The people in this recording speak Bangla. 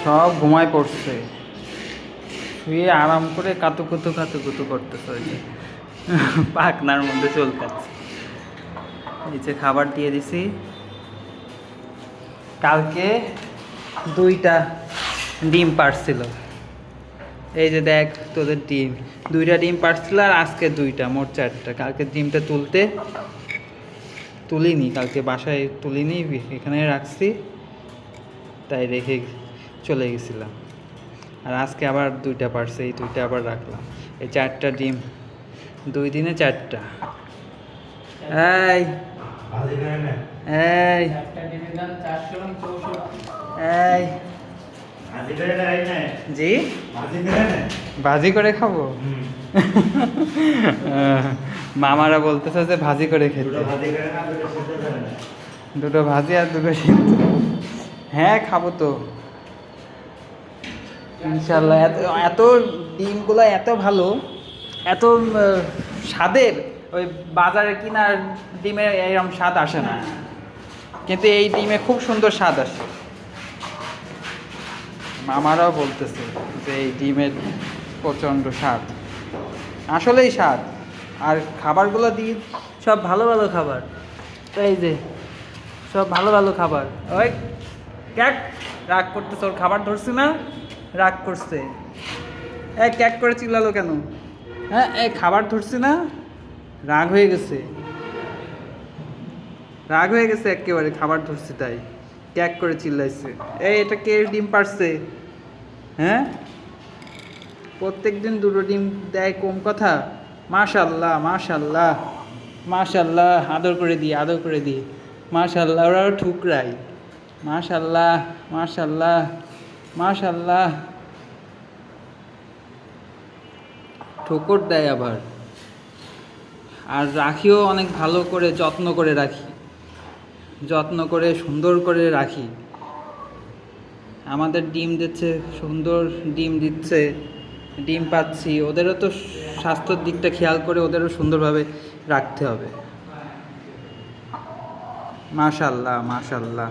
সব ঘুমায় পড়ছে, শুয়ে আরাম করে কাতুকুতু কাতুকুতু করতেছে ওই যে পাখনার মধ্যে চলকাচ্ছে। নিচে খাবার দিয়ে দিছি। কালকে 2টা ডিম পারছিল, এই যে দেখ তোদের ডিম, 2টা ডিম পারছিল আর আজকে 2টা, মোট 4টা। কালকে ডিমটা তুলিনি, কালকে বাসায় তুলিনি, এখানে রাখছি, তাই রেখে চলে গেছিলাম। আর আজকে আবার 2টা পারছে, এই 2টা আবার রাখলাম। এই 4টা ডিম, 2 দিনে 4টা। এই এই এই জি ভাজি করে খাবো। মামারা বলতেছে যে ভাজি করে খেতে, 2টো ভাজি আর 2টো সিদ্ধ। হ্যাঁ খাবো তো ইনশাল্লাহ। এত ডিমগুলো এত ভালো, এত স্বাদের, ওই বাজারে কিনার ডিমের এরকম স্বাদ আসে না, কিন্তু এই ডিমে খুব সুন্দর স্বাদ আসে। মামারাও বলতেছে যে এই ডিমের প্রচণ্ড স্বাদ, আসলেই স্বাদ। আর খাবারগুলো দিয়ে সব ভালো ভালো খাবার, তো এই যে সব ভালো ভালো খাবার। ওই ক্যাক রাগ করতেছে, ওর খাবার ধরছি না, রাগ করছে। ক্যাক করে চিল্লালো কেন? হ্যাঁ এই খাবার ধরছি না, রাগ হয়ে গেছে, রাগ হয়ে গেছে একেবারে, খাবার ধরছি তাই ক্যাক করে চিল্লাইছে। এটা কে ডিম পারছে? হ্যাঁ প্রত্যেক দিন 2টো ডিম দেয়, কম কথা? মাশাল্লাহ মাশাল্লাহ মাশাল্লাহ, আদর করে দিই মাশাল্লাহ, ওরাও ঠুকরাই। মাশাল্লাহ মাশাল্লাহ মাশাল্লাহ, ঠোকর দেয় আবার। আর রাখিও অনেক ভালো করে, যত্ন করে রাখি, যত্ন করে সুন্দর করে রাখি। আমাদের ডিম দিচ্ছে, সুন্দর ডিম দিচ্ছে, ডিম পাচ্ছি, ওদেরও তো স্বাস্থ্যের দিকটা খেয়াল করে ওদেরও সুন্দরভাবে রাখতে হবে। মাশাল্লাহ মাশাল্লাহ।